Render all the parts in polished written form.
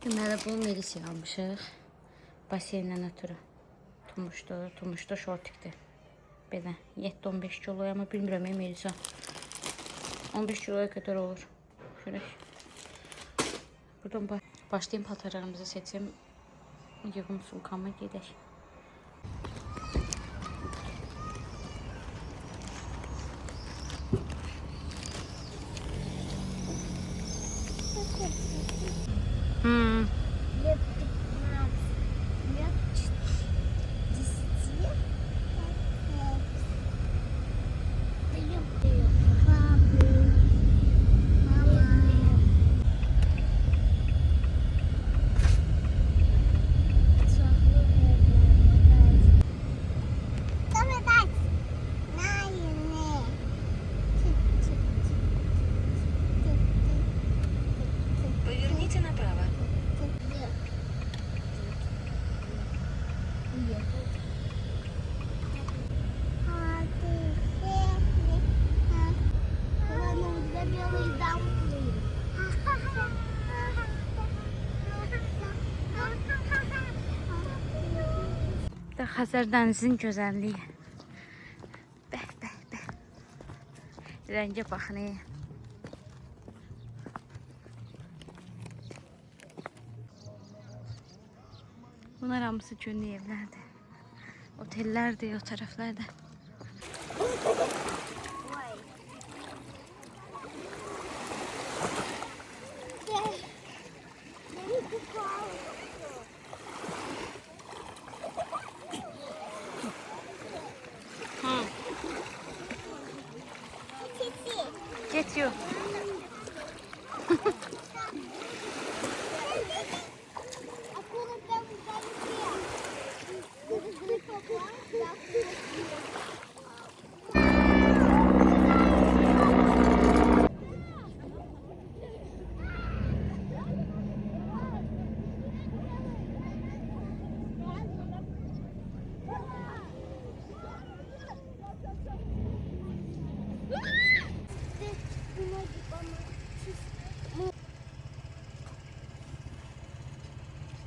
Deməli, bunu Melisiyə almışıq. Baseyindən ötürü. Tumuşdu, şortikdir. Belə 7-15 kiloya, amma bilmirəm Melisa. 15 kiloya qədər olur. Şöyle. Buradan başlayayım paltarlarımızı seçim. Yığım sumkamı gedək. Xəzər dənizinin gözəlliyi. Bəh. Rəngə baxın. Bunlar hamısı günlük evlərdir. Otellərdir o tərəflərdə. Get you.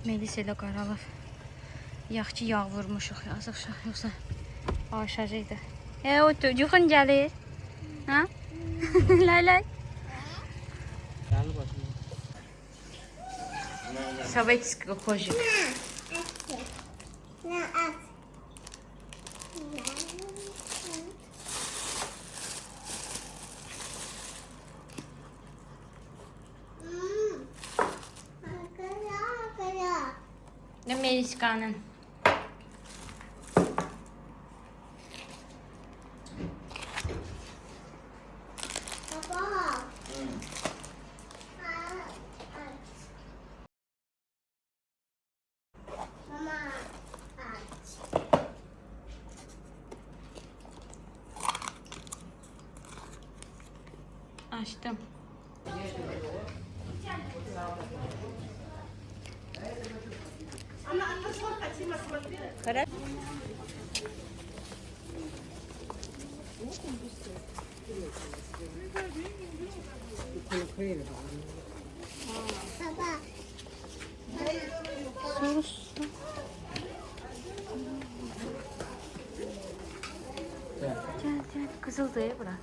Melisa ilə qaralır. Yaxşı ki, yağ vurmuşuq. Yazıq uşaq, yoxsa aşacaqdı. O yuxun gəlir. Ha? Lay. Sovetski kozik. Amerikanın. Açtım. Karar. Baba. Sus. Gel. Kızıldayı bırak.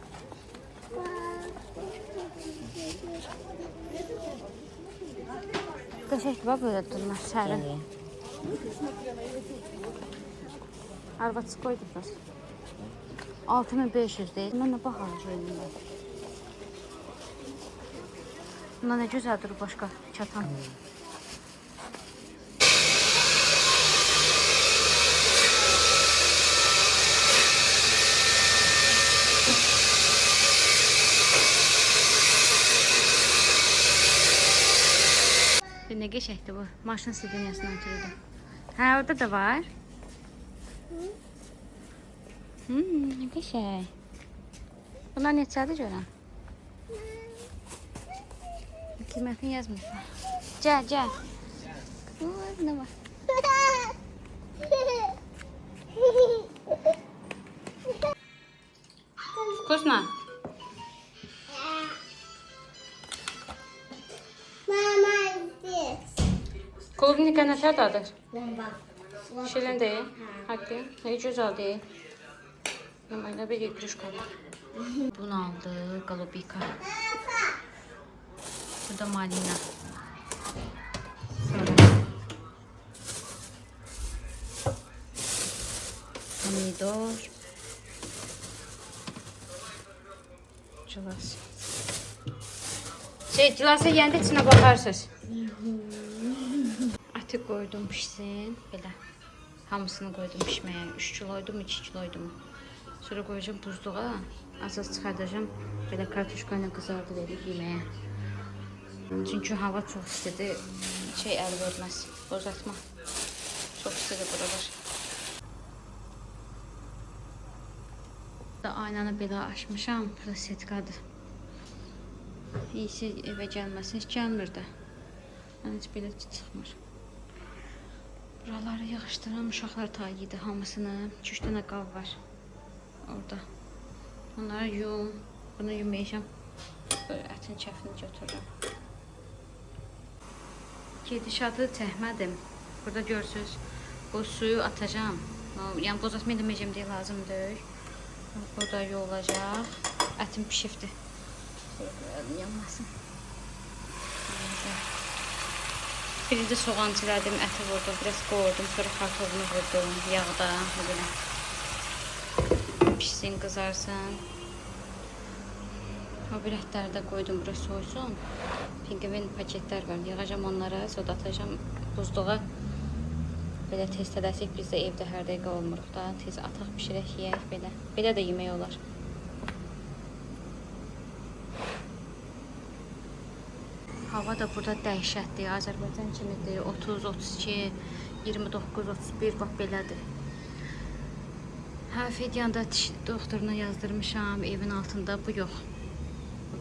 Teşekkür böyle durma sərin. Arvats koydu biraz. 6500 değil. Buna ne bakalım şöyle. Buna ne güzel durur başka çatan. Ne geçekti bu? Maşın sidinyasından ötürüydü. Ha, orada da var. Ne geçek. Bunlar neçədir görəm? Qiymətini yazmışlar. Gəl. Ne var? Вкусно? Мама здесь. Klubnika nə tədadır? Bomba. Şirin değil. Hakkı. Hiç güzel değil. Normalde bir ikruşka var. Bunu aldı. Golubika. Bu da malina. Sonra pomidor. Cilas. Cilasa yiyəndə içine bakarsınız. Eti koydum pişsin. Belə. Hamısını koydum pişməyə. 3 kiloydu mu, 2 kiloydu mu? Sonra koyacağım buzluğa. Az çıxardacağım. Belə kartuşka ilə qızardı verib yeməyə. Çünkü hava çok istidir. Əl verməz. Bozatma. Çok istidir buralar. Da aynanı belə açmışam. Burası setkadır. İyisi evə gəlməsin. Heç gəlmir də. Heç belə çıxmır. Buraları yığışdıran uşaqlar tayıydı hamısını. 2-3 dənə qav var. Orada. Onları yum. Bunu yumayacağım. Böyle ətin kəfini götürürəm. Gedişatı çəkmədim. Burada görürsünüz. Bu suyu atacağım. Yəni bozatma edemeyeceğim diye lazımdır. Burada yoğulacaq. Ətim pişifdir. Yanmasın. Birinci soğan çilədim, əti vurdum, biraz qoydum, sonra kartofunu vurdum, yağda, belə. Pişsin, qızarsın. O bir ətləri də qoydum, bura soysun. Pingvin paketlər var, yığacam onlara, soda atacam buzluğa. Belə tez tələsik, biz də evdə hər dəqiqə olmuruq da, tez ataq, pişirək, yeyək, belə. Belə də yemək olar. Hava da burada dəhşətdir. Azərbaycan kimidir. 30, 32, 29, 31 bax belədir. Hə, Fedyanda diş doktoruna yazdırmışam. Evin altında bu yox.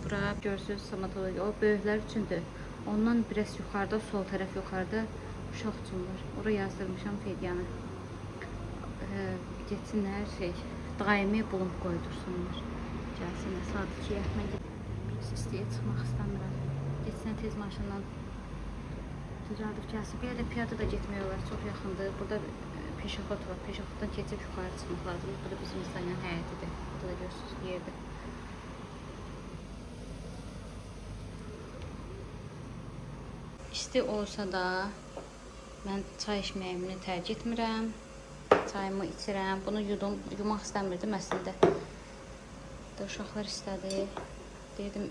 Bura görürsünüz stomatoloji. O böyüklər üçündür. Ondan biraz yuxarıda, sol tərəf yuxarıda uşaq üçün var. Oraya yazdırmışam Fedyanı. Getsinlər daimi bulub qoydursunlar. Gəlsinlər. Saat 2-yə mən istəyə çıxmaq istəmirəm. Geçsən tez maşından düzəldib gəlsin. Bir də piyada da getmək olar, çox yaxındır. Burada peşəxod var. Peşəxoddan keçib yuxarı çıxmaq lazım. Bu da bizim İstanbulun həyətidir. Burada da görürsünüz yerdir. İsti olsa da mən çay içməyimini tərcih etmirəm. Çayımı içirəm. Bunu yumaq istəmirdim əslində. Uşaqlar istədi. Deyirdim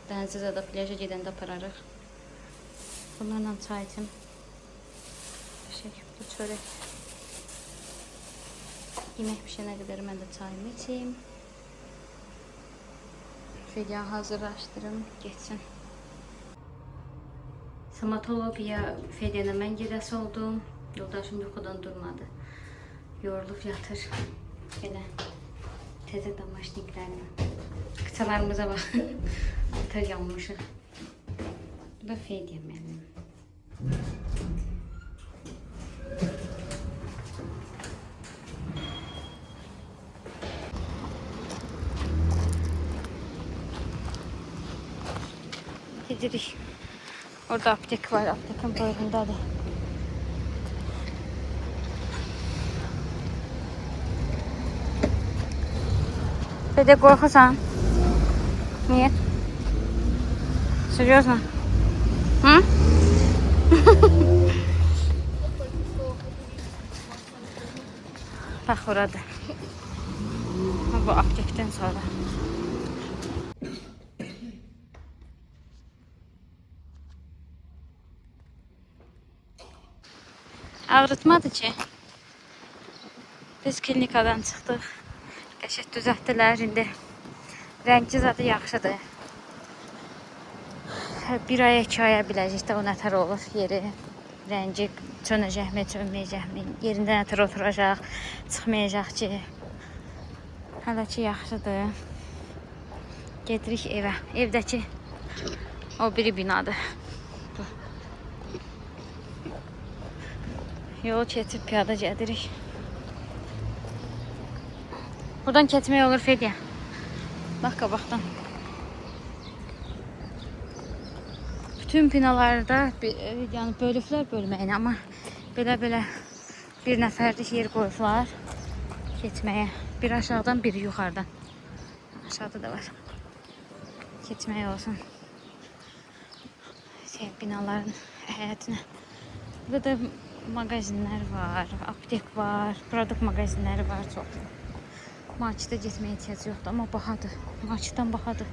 Dənizlidə plaja gedəndə apararıq. Bunlarla çay içim. Bu çörək. Yemək pişənə qədər mən də çayımı içeyim. Fedya hazırlaşdırım, geçsin. Stomatologiya Fedya'na mən gedəsi oldum. Yoldaşım yuxudan durmadı. Yorulub yatır. Belə təzə damaşniklərlə. Qıçalarımıza baxın. Tər yanmışıq. Bu da Fedya mənim. Gedirik. Orada aptek var. Aptekin boyundadır. Fedya qorxusan? Niye? Серьезно? Bak orada. Bu aptekten sonra. Ağrıtmadı ki. Biz klinikadan çıxdıq. Qəşəng düzəltdilər indi. Rəngi zaten yaxşıdır. Bir aya 2 aya biləcəkdə o nətər olur yeri. Rəngi çönəcəkmi, çönməyəcəkmi, yerində nətər oturacaq, çıxmayacaq ki. Hələ ki yaxşıdır. Gedirik evə. Evdəki o biri binadır. Bu. Yol keçib piyada gedirik. Buradan keçmək olur Fedya. Bax qabaqdan. Tüm binalarda yəni bölüblər bölməyini, amma belə bir nəfərlik yer qoyublar keçməyə. Bir aşağıdan, biri yuxarıdan. Aşağıda da var. Keçmək olsun. Binaların həyətinə. Burada da magazinlər var, aptek var, produkt magazinləri var çox. Marketə getməyə ehtiyac yoxdur, amma bahadır. Marketdən bahadır.